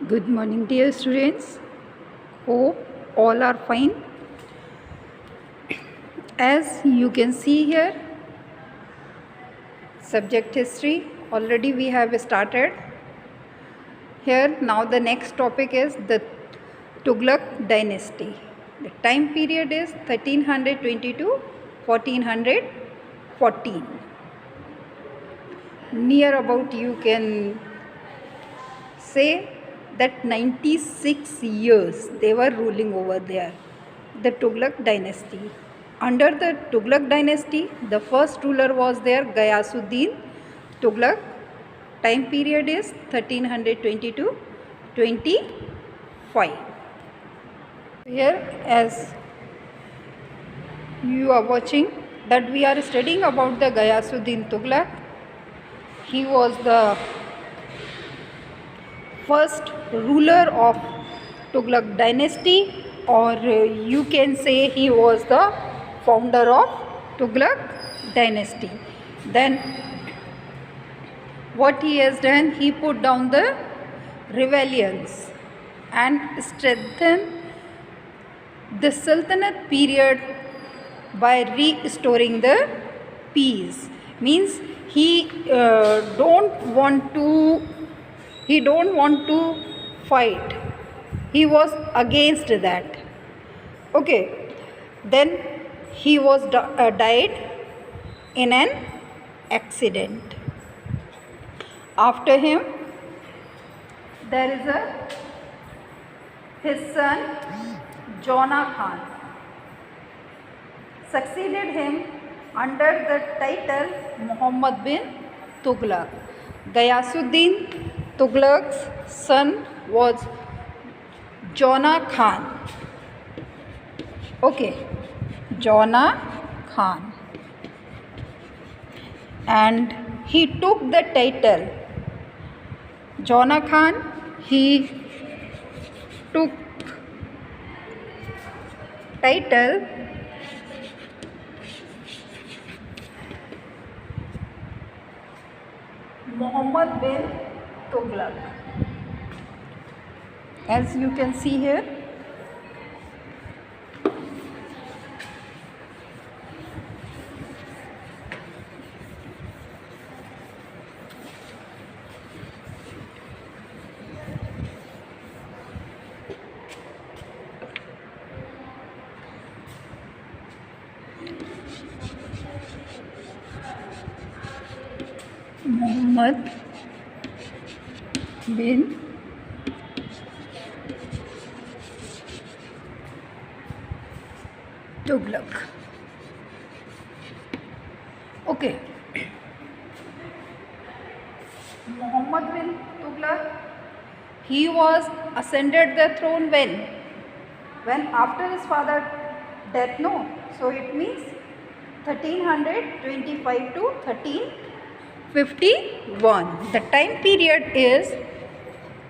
Good morning, dear students. Hope all are fine. As you can see here, subject history already we have started. Here now the next topic is the Tughlaq dynasty. The time period is 1320 to 1414. Near about you can say that 96 years they were ruling over there, the Tughlaq dynasty. Under the Tughlaq dynasty, the first ruler was there, Ghayasuddin Tughlaq. Time period is 1320 to 25. Here, as you are watching, that we are studying about the Ghayasuddin Tughlaq. He was the first ruler of Tughlaq dynasty, or you can say he was the founder of Tughlaq dynasty. Then what he has done, he put down the rebellions and strengthened the Sultanate period by restoring the peace. Means he don't want to fight. He was against that. Okay. Then he was died in an accident. After him, there is his son Jona Khan succeeded him under the title Muhammad bin Tughlaq. Ghayasuddin Tughlaq's son was Jona Khan. Okay, Jona Khan. And he took the title. Jona Khan, he took title Muhammad bin Tughlaq. As you can see here, Muhammad bin Tughlaq. Okay. Muhammad bin Tughlaq, he was ascended the throne when after his father death, no. So it means 1325 to 1351. The time period is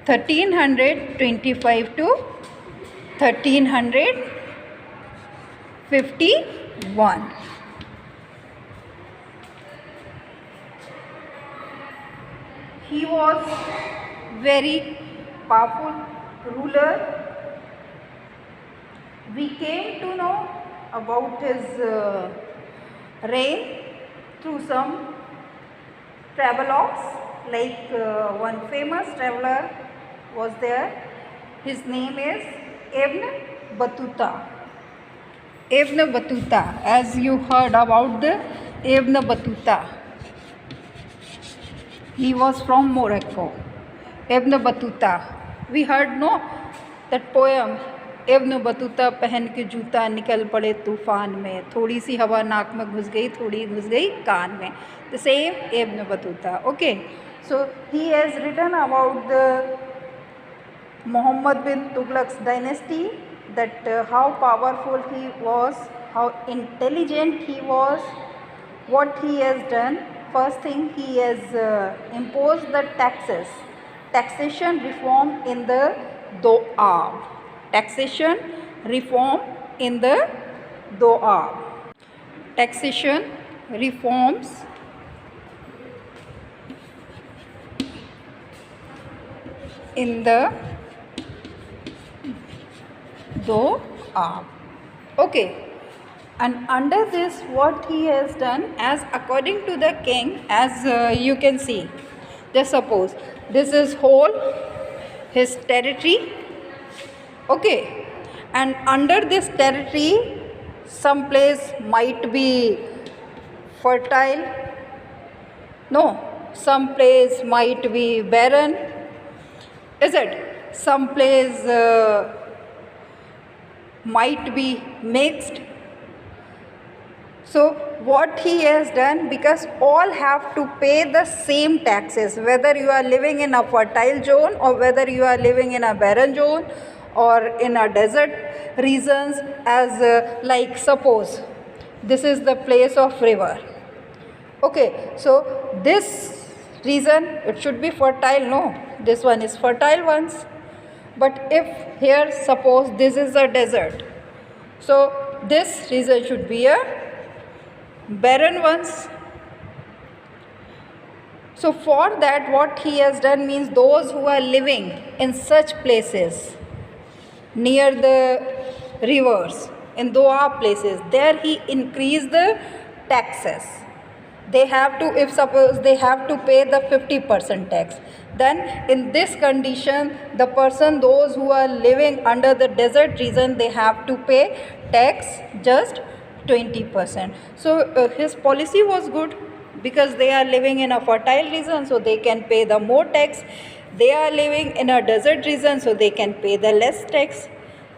1325 to 1351. He was very powerful ruler. We came to know about his reign through some travelogues, like one famous traveler was there. His name is Ibn Battuta. Ibn Battuta, as you heard about the Ibn Battuta, he was from Morocco. Ibn Battuta, we heard no that poem, Ibn Battuta पहन के जूता निकल पड़े तूफ़ान में, थोड़ी सी हवा नाक में घुस गई, थोड़ी घुस गई कान में. The same Ibn Battuta. Okay, so he has written about the Muhammad bin Tughlaq's dynasty, that how powerful he was, how intelligent he was, what he has done. First thing, he has imposed the taxation reform in the Doab. Taxation reform in the Doab. Taxation reforms in the Doab. Okay, and under this what he has done, as according to the king, as you can see, just suppose this is whole his territory. Okay, and under this territory some place might be fertile, no, some place might be barren, is it? Some place might be mixed. So what he has done, because all have to pay the same taxes, whether you are living in a fertile zone or whether you are living in a barren zone or in a desert regions, as like suppose this is the place of river. Okay, so this region it should be fertile, no, this one is fertile ones. But if here suppose this is a desert, so this region should be a barren ones. So for that what he has done means, those who are living in such places near the rivers, in Doab places, there he increased the taxes. They have to, if suppose they have to pay the 50% tax, then in this condition the person, those who are living under the desert region, they have to pay tax just 20%. So his policy was good, because they are living in a fertile region, so they can pay the more tax. They are living in a desert region, so they can pay the less tax,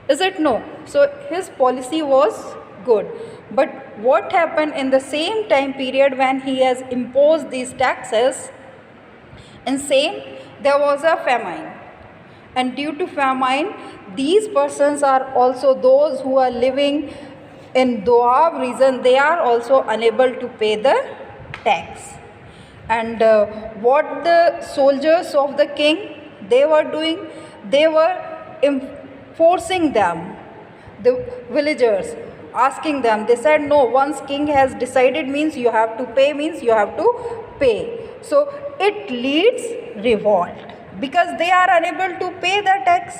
is it? No. So his policy was good. But what happened in the same time period when he has imposed these taxes, in same there was a famine, and due to famine these persons are also, those who are living in Doab region, they are also unable to pay the tax. And what the soldiers of the king they were doing, they were forcing them, the villagers, asking them, they said no, once king has decided means you have to pay, means you have to pay. So it leads revolt, because they are unable to pay the tax.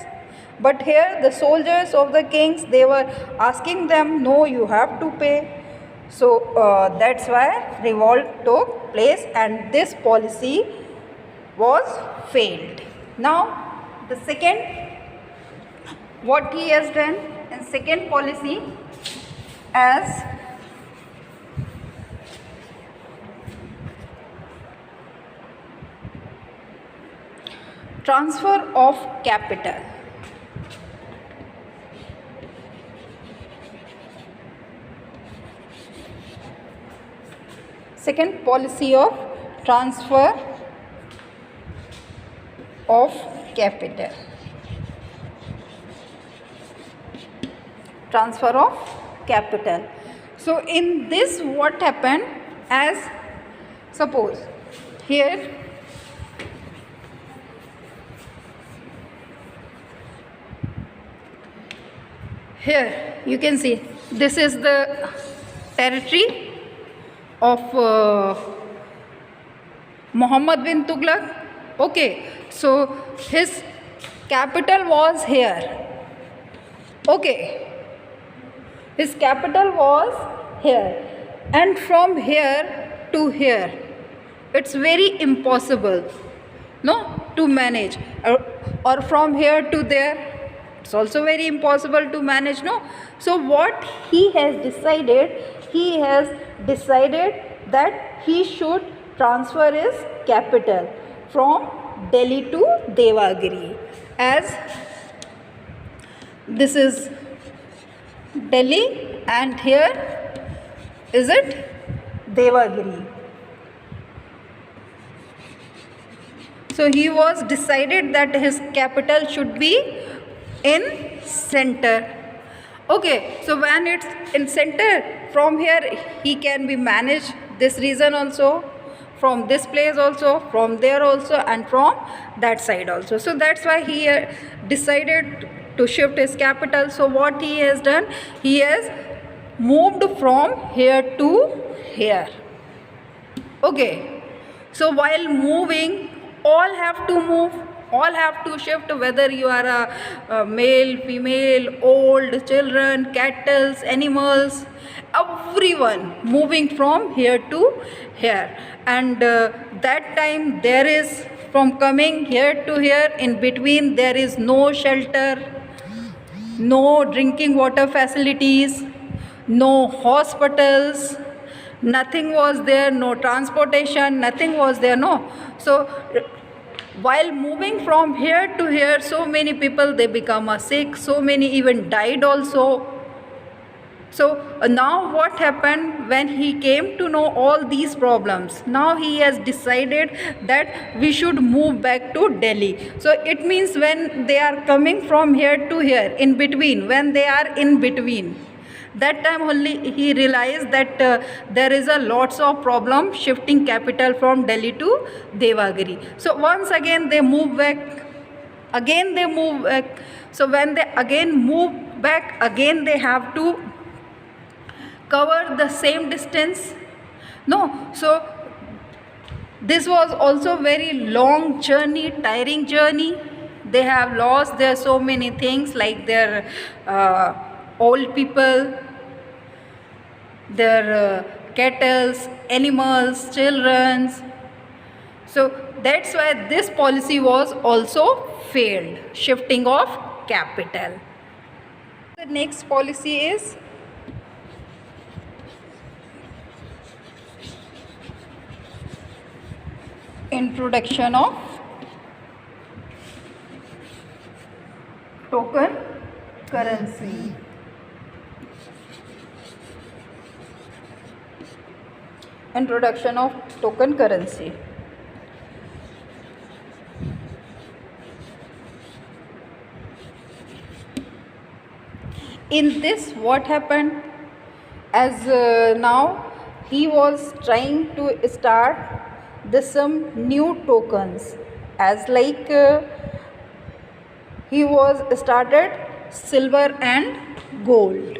But here the soldiers of the kings, they were asking them, no, you have to pay. So that's why revolt took place, and this policy was failed. Now the second, what he has done in second policy, as transfer of capital. Second policy of transfer of capital. Transfer of capital. So in this what happened, as suppose here you can see this is the territory of Muhammad bin Tughlaq. Okay, so his capital was here. Okay, his capital was here, and from here to here it's very impossible, no, to manage, or from here to there it's also very impossible to manage, no. So what he has decided that he should transfer his capital from Delhi to Devagiri, as this is Delhi and here is it Devagiri. So he was decided that his capital should be in center. Okay, so when it's in center, from here he can be managed this region also, from this place also, from there also, and from that side also. So that's why he decided to shift his capital. So what he has done, he has moved from here to here. Okay, so while moving, all have to move. All have to shift, whether you are a male, female, old, children, cattle, animals, everyone moving from here to here. And that time there is, from coming here to here, in between there is no shelter, no drinking water facilities, no hospitals, nothing was there, no transportation, nothing was there, no. So while moving from here to here, so many people, they become sick, so many even died also. So now what happened, when he came to know all these problems, now he has decided that we should move back to Delhi. So it means when they are coming from here to here, in between, when they are in between, that time only he realized that there is a lots of problem shifting capital from Delhi to Devagiri. So once again they move back, again they move back. So when they again move back, again they have to cover the same distance. No, so this was also very long journey, tiring journey. They have lost their so many things, like their old people, their cattle, animals, children. So that's why this policy was also failed, shifting of capital. The next policy is introduction of token currency. Introduction of token currency. In this, what happened, as now he was trying to start some new tokens, as like he was started silver and gold.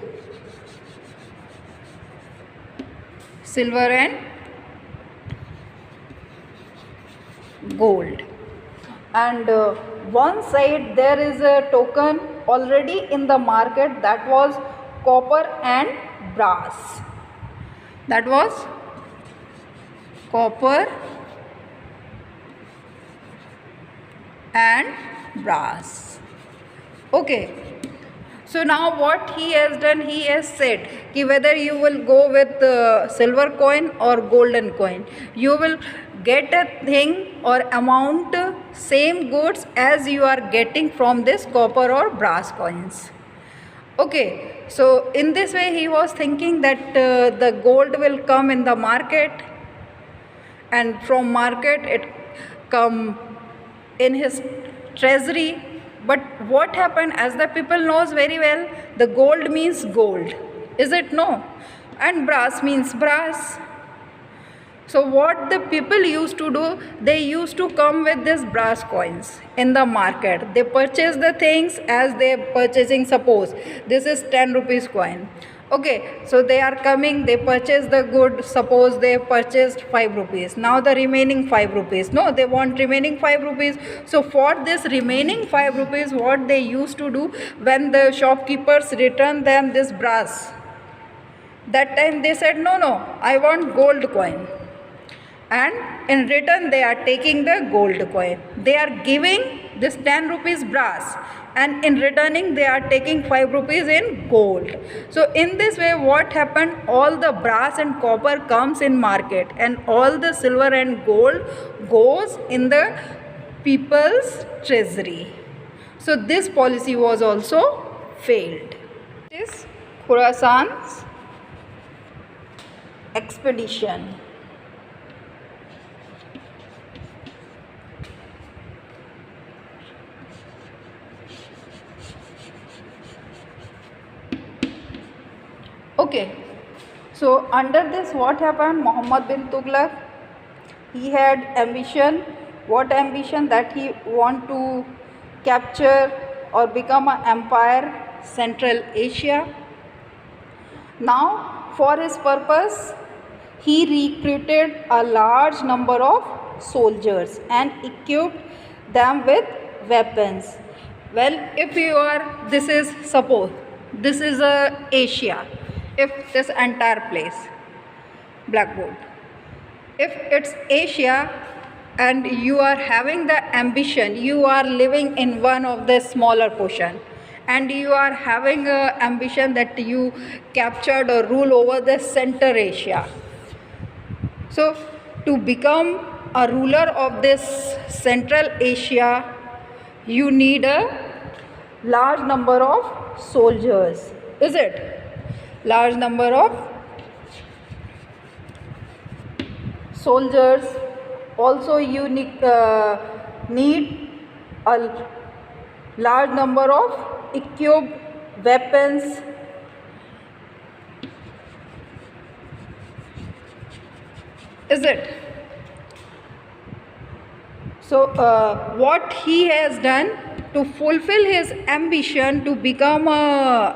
Silver and gold. And one side there is a token already in the market, that was copper and brass. That was copper and brass. Okay. So now what he has done, he has said कि whether you will go with silver coin or golden coin, you will get a thing or amount same goods as you are getting from this copper or brass coins. Okay, so in this way he was thinking that the gold will come in the market, and from market it come in his treasury. But what happened, as the people knows very well, the gold means gold, is it no? And brass means brass. So what the people used to do, they used to come with this brass coins in the market. They purchase the things as they are purchasing, suppose this is 10 rupees coin. Okay, so they are coming, they purchase the good, suppose they purchased 5 rupees. Now the remaining 5 rupees. No, they want remaining 5 rupees. So for this remaining 5 rupees, what they used to do, when the shopkeepers return them this brass, that time they said, no, I want gold coin. And in return they are taking the gold coin. They are giving this 10 rupees brass, and in returning they are taking 5 rupees in gold. So in this way what happened, all the brass and copper comes in market, and all the silver and gold goes in the people's treasury. So this policy was also failed. It is Khorasan's expedition. Okay, so under this what happened, Muhammad bin Tughlaq, he had ambition. What ambition? That he want to capture or become an empire, Central Asia. Now for his purpose, he recruited a large number of soldiers and equipped them with weapons. Well, if you are, this is, suppose this is a Asia, if this entire place, blackboard, if it's Asia and you are having the ambition, you are living in one of the smaller portion, and you are having a ambition that you captured or rule over the center Asia. So to become a ruler of this Central Asia, you need a large number of soldiers, is it? Large number of soldiers. Also you need a large number of equipped weapons. Is it? So what he has done to fulfill his ambition to become a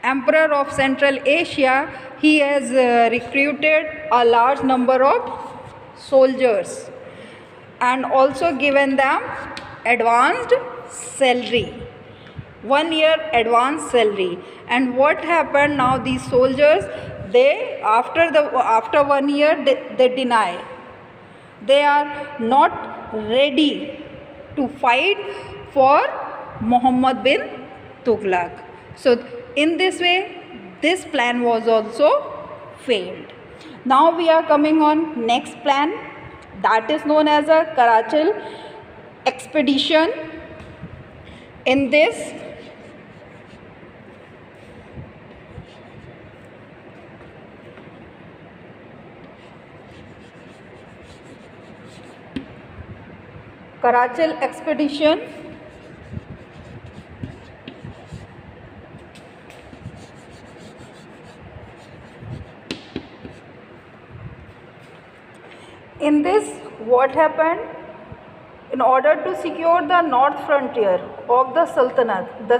emperor of Central Asia, he has recruited a large number of soldiers and also given them advanced salary, 1 year advanced salary. And what happened now, these soldiers, they after 1 year they deny, they are not ready to fight for Muhammad bin Tughlaq. So in this way this plan was also failed. Now we are coming on next plan, that is known as a Karachal expedition. In this Karachal expedition, in this what happened, in order to secure the north frontier of the Sultanate, the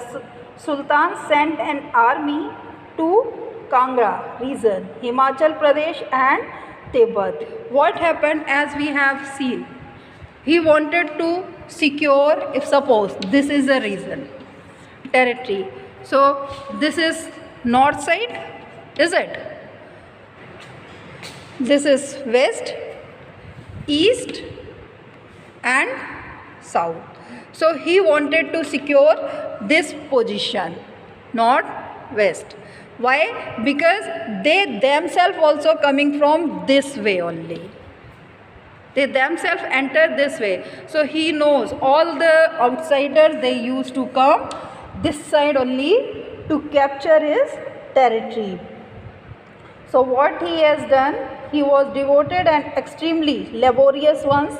Sultan sent an army to Kangra region, Himachal Pradesh and Tibet. What happened, as we have seen, he wanted to secure, if suppose this is a region, territory, so this is north side, is it? This is west, east and south. So he wanted to secure this position, north west. Why? Because they themselves also coming from this way only. They themselves enter this way. So he knows all the outsiders, they used to come this side only to capture his territory. So what he has done, he was devoted and extremely laborious once.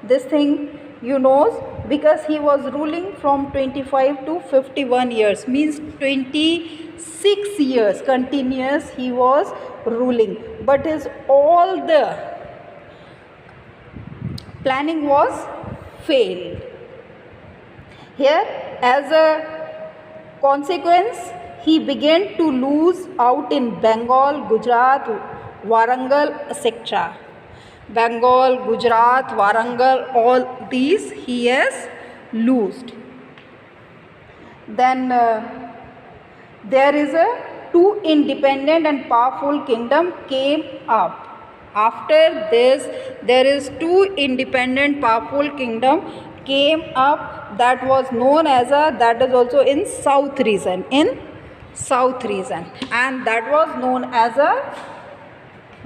This thing you know, because he was ruling from 25 to 51 years, means 26 years continuous he was ruling. But his all the planning was failed. Here, as a consequence, he began to lose out in Bengal, Gujarat, Warangal, etc. Bengal, Gujarat, Warangal, all these he has lost. Then there is a two independent and powerful kingdom came up. After this, there is two independent powerful kingdom came up, that was known as a, that is also in south region, and that was known as a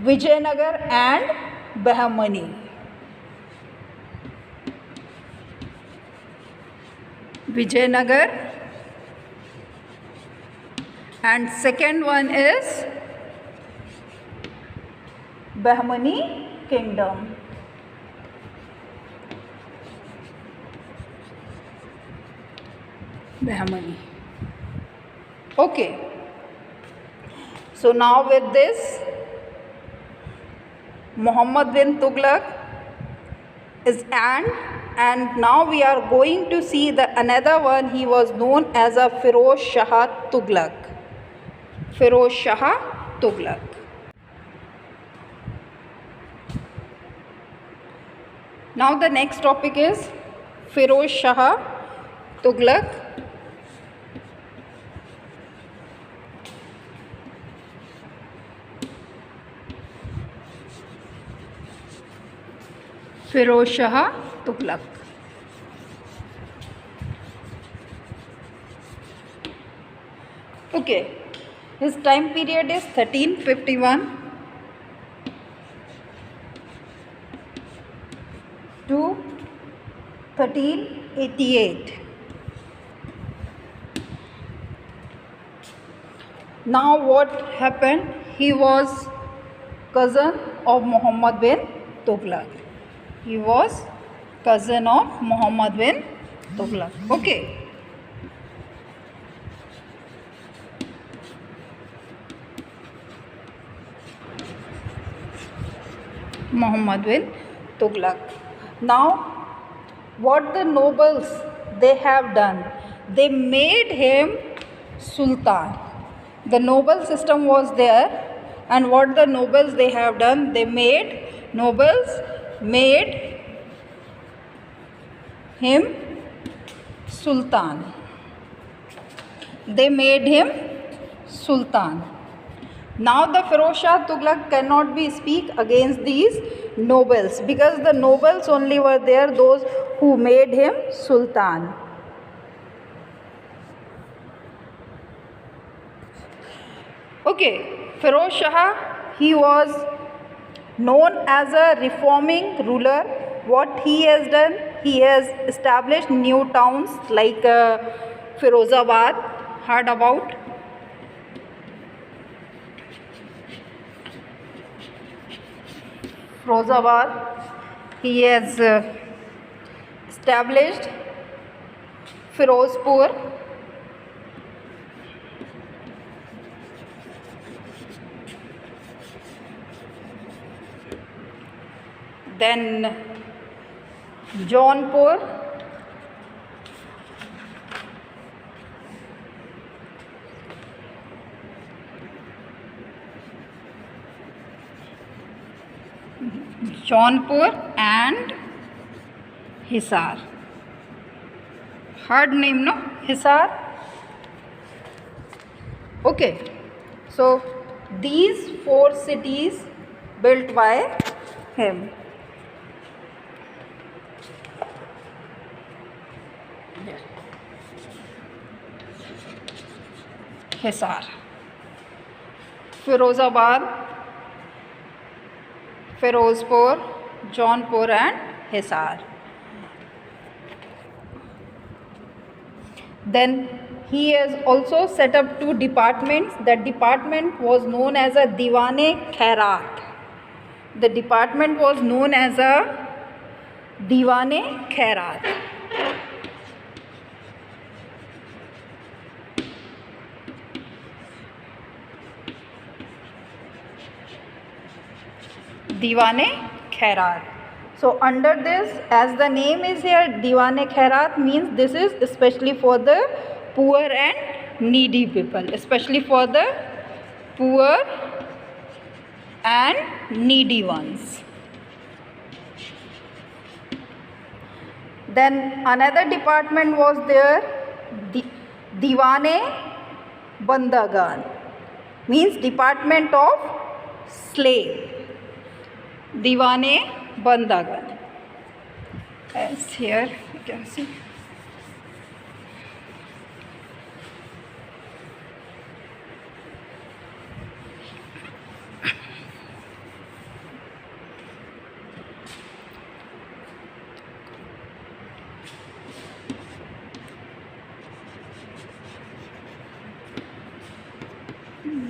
Vijayanagar and Bahmani. Vijayanagar, and second one is Bahmani kingdom. Bahmani. Okay. So now with this, Muhammad bin Tughlaq is and now we are going to see the another one. He was known as a Firoz Shah Tughlaq. Firoz Shah Tughlaq. Now the next topic is Firoz Shah Tughlaq, Firoz Shah Tughlaq. Okay, his time period is 1351 to 1388. Now what happened? He was cousin of Muhammad bin Tughlaq. He was cousin of Muhammad bin Tughlaq. Okay. Muhammad bin Tughlaq. Now, what the nobles they have done? They made him sultan. The noble system was there, and what the nobles they have done? Nobles made him sultan. They made him sultan. Now the Firoz Shah Tughlaq cannot be speak against these nobles, because the nobles only were there, those who made him sultan. Okay, Firoz Shah, he was known as a reforming ruler. What he has done? He has established new towns like Firozabad. Heard about? Firozabad. He has established Firozpur. Then Jaunpur. Jaunpur and Hisar. Hard name, no? Hisar. Okay. So these 4 cities built by him. Hisar, Firozabad, Firozpur, Jaunpur and Hisar. Then he has also set up 2 departments. That department was known as a Diwan-e-Khairat. The department was known as a Diwan-e-Khairat. Diwan-e-Khairat. So under this, as the name is here, Diwan-e-Khairat means this is especially for the poor and needy people, especially for the poor and needy ones. Then another department was there, Diwan-e-Bandagan, means department of slave. Diwan-e-Bandagan. As here you can see.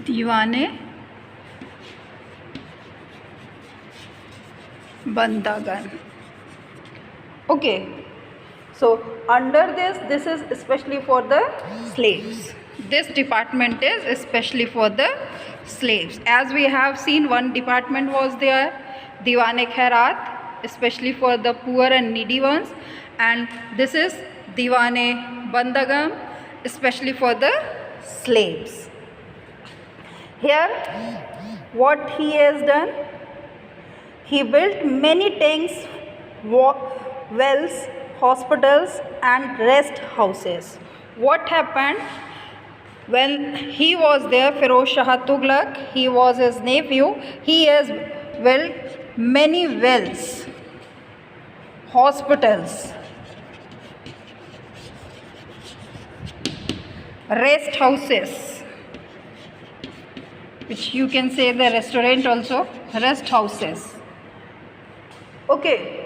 Diwan-e-Bandagan. Okay, so under this is especially for the slaves. This department is especially for the slaves. As we have seen, one department was there, Diwan-e-Khairat, especially for the poor and needy ones, and this is Diwan-e-Bandagan, especially for the slaves. Here, what he has done, he built many tanks, wells, hospitals and rest houses. What happened when he was there? Feroz Shah Tughlaq, he was his nephew, he has built many wells, hospitals, rest houses, which you can say the restaurant also, rest houses. Okay,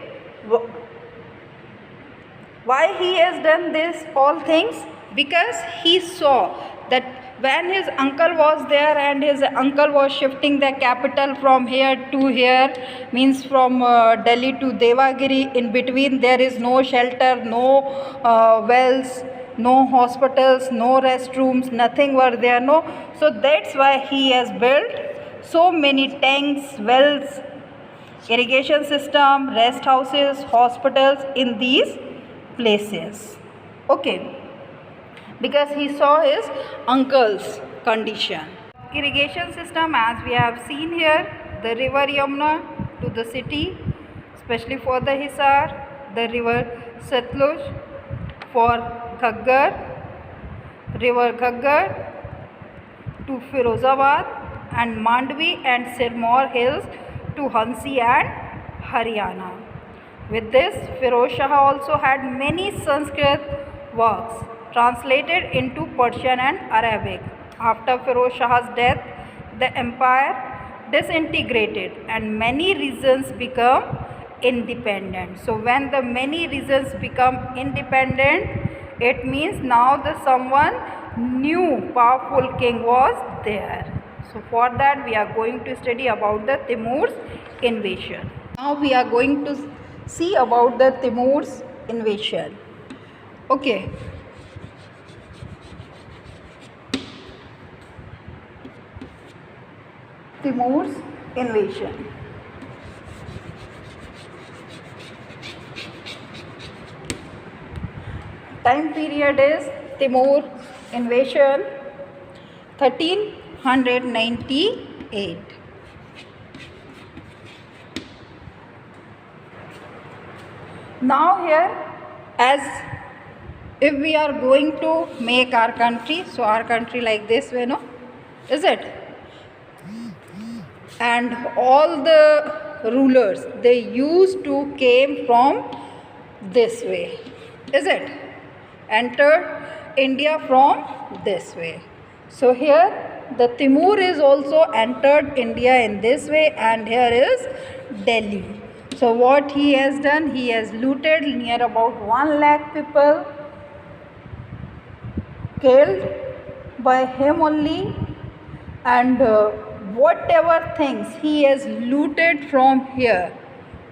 why he has done this all things? Because he saw that when his uncle was there and his uncle was shifting the capital from here to here, means from Delhi to Devagiri, in between there is no shelter, no wells, no hospitals, no restrooms, nothing were there, no. So that's why he has built so many tanks, wells, irrigation system, rest houses, hospitals in these places. Okay, because he saw his uncle's condition. Irrigation system, as we have seen here, the river Yamuna to the city, especially for the Hisar, the river Satluj for Ghaggar, river Ghaggar to Firozabad, and Mandvi and Sirmaur hills to Hansi and Haryana. With this, Feroz Shah also had many Sanskrit works translated into Persian and Arabic. After Feroz Shah's death, the empire disintegrated and many regions become independent. So when the many regions become independent, it means now the someone new powerful king was there. So for that we are going to study about the Timur's invasion. Now we are going to see about the Timur's invasion. Okay. Timur's invasion. Time period is Timur invasion 1398. Now here, as if we are going to make our country, so our country like this way, no? Is it? And all the rulers, they used to came from this way. Is it? Entered India from this way. So here the Timur is also entered India in this way, and here is Delhi. So what he has done, he has looted near about 1 lakh people, killed by him only, and whatever things he has looted from here,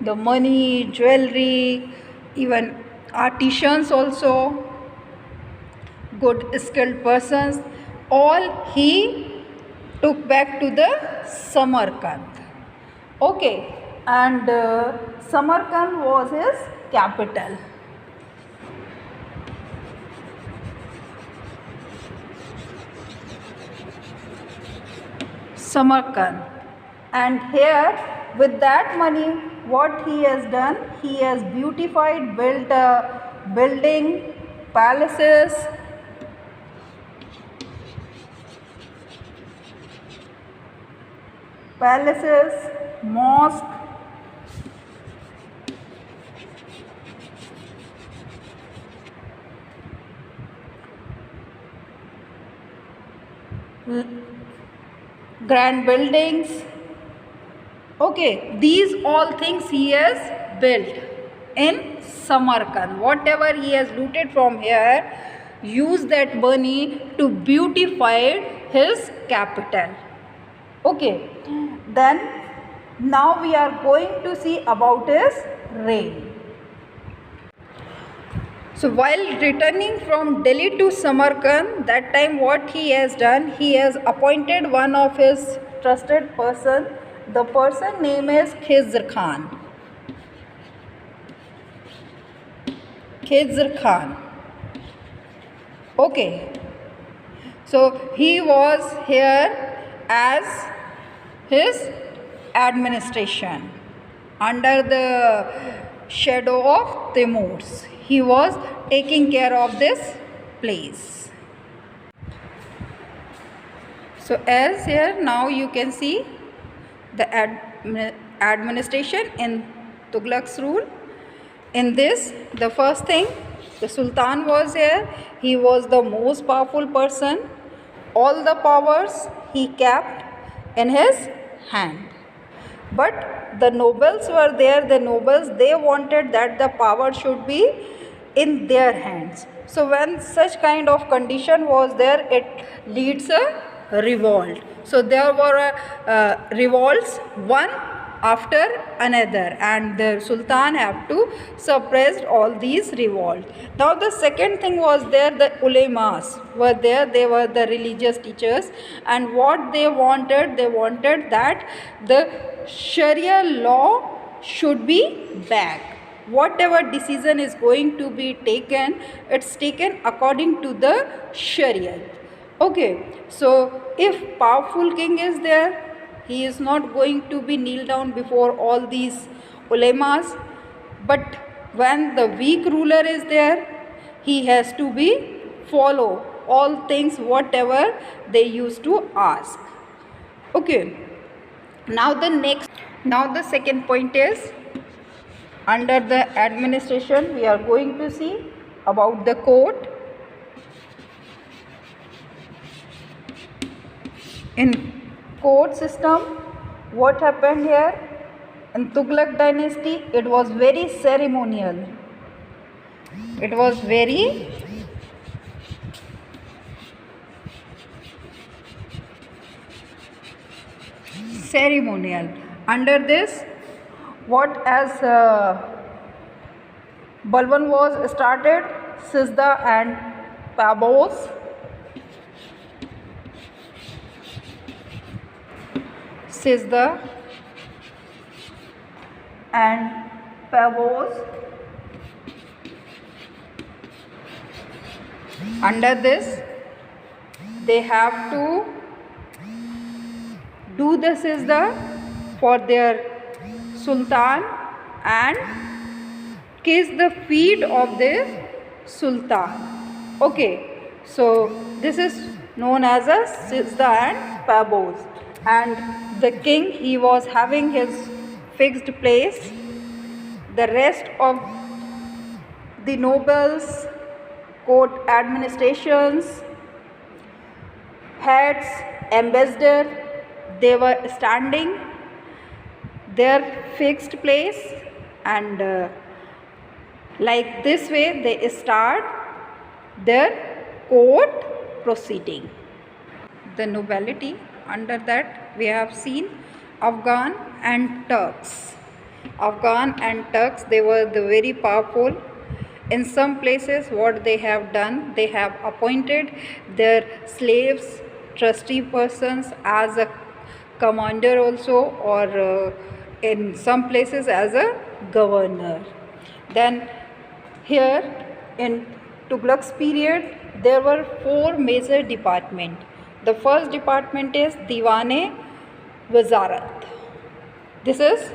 the money, jewelry, even artisans also, good skilled persons, all he took back to the Samarkand. Okay, and Samarkand was his capital. Samarkand. And here, with that money, what he has done, he has beautified, built a building, palaces, mosque, grand buildings. Okay, these all things he has built in Samarkand. Whatever he has looted from here, use that money to beautify his capital. Okay, then now we are going to see about his reign. So while returning from Delhi to Samarkand, that time what he has done, he has appointed one of his trusted person. The person name is Khizr Khan. Khizr Khan. Okay. So he was here as his administration under the shadow of Timur's. he was taking care of this place. So as here now you can see the administration in Tughlaq's rule. In this, the first thing, the Sultan was here. He was the most powerful person. All the powers he kept in his hand. But the nobles were there. The nobles, they wanted that the power should be in their hands. So when such kind of condition was there, it leads a revolt. So there were revolts, one after another, and the Sultan have to suppress all these revolts. Now the second thing was there, the ulemas were there. They were the religious teachers, and what they wanted that the Sharia law should be back. Whatever decision is going to be taken, it's taken according to the Sharia. Okay, so if powerful king is there, he is not going to be kneel down before all these ulemas. But when the weak ruler is there, he has to be follow all things whatever they used to ask. Okay, now the second point is, under the administration we are going to see about the court. In court system, what happened here in Tughlaq dynasty, it was very ceremonial. It was very ceremonial. Under this, what as Balban was started, Sizda and Pabos. Sizda and Pabos. Under this, they have to do the Sizda for their Sultan and kiss the feet of the Sultan. Okay, so this is known as a Sizda and Pabos. And the king, he was having his fixed place. The rest of the nobles, court administrations, heads, ambassador, they were standing their fixed place, and like this way they start their court proceeding. The nobility, under that we have seen Afghan and Turks. Afghan and Turks, they were the very powerful. In some places what they have done, they have appointed their slaves, trustee persons as a commander also, or in some places as a governor. Then here in Tughlaq's period, there were 4 major departments. The first department is Diwane Wazarat. This is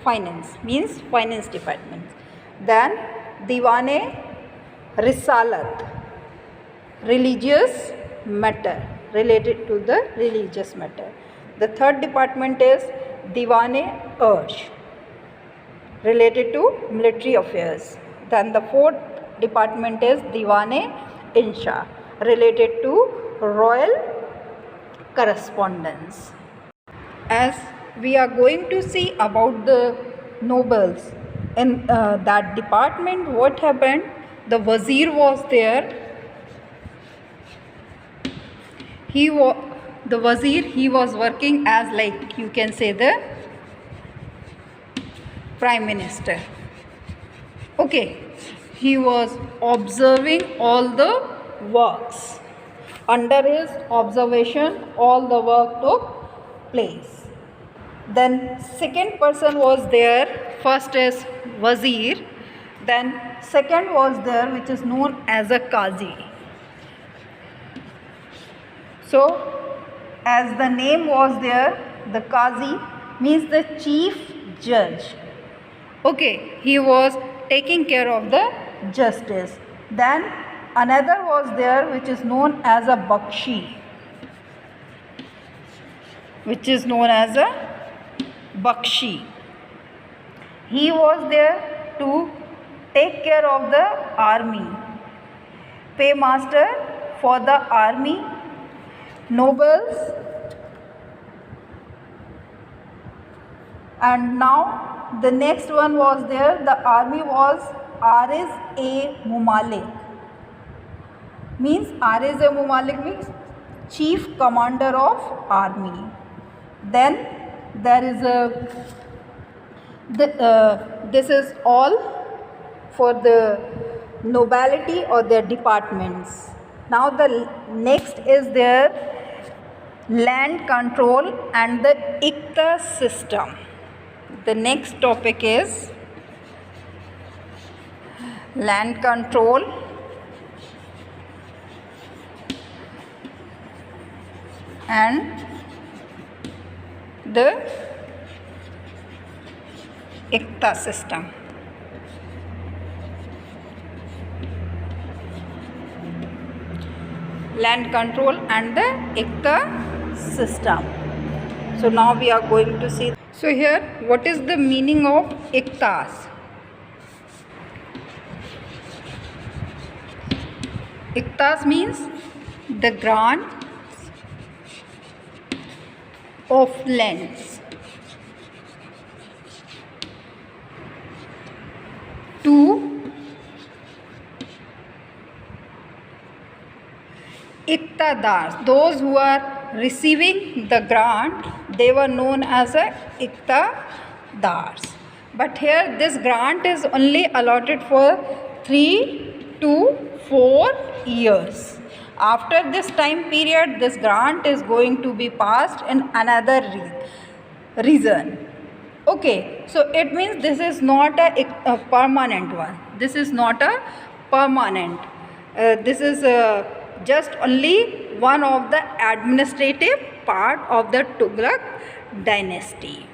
finance, means finance department. Then Diwane Risalat, religious matter, related to the religious matter. The third department is Diwane Ursh, related to military affairs. Then the fourth department is Diwane Insha, related to royal correspondence. As we are going to see about the nobles in that department, what happened, the wazir was there. The wazir, he was working as, like you can say, the prime minister. Okay, he was observing all the works. Under his observation, all the work took place. Then second person was there. First is wazir. Then second was there, which is known as a qazi. So as the name was there, the qazi means the chief judge. Okay, he was taking care of the justice. Then another was there which is known as a Bakshi, which is known as a Bakshi. He was there to take care of the army, paymaster for the army, nobles, and now the next one was there, the army was Ariz A Mumalik. Means Ariz A Mumalik means chief commander of army. Then there is this is all for the nobility or their departments. Now the next is their land control and the Ikta system. The next topic is land control and the Ikta system. Land control and the Ikta system. So now we are going to see. So here, what is the meaning of Iktas? Iktas means the grant of lands to Iktadars. Those who are receiving the grant, they were known as a Iktadars. But here this grant is only allotted for 3 to 4 years. After this time period, this grant is going to be passed in another region. Okay, so it means this is not a permanent one. This is not a permanent. This is just only one of the administrative part of the Tughlaq dynasty.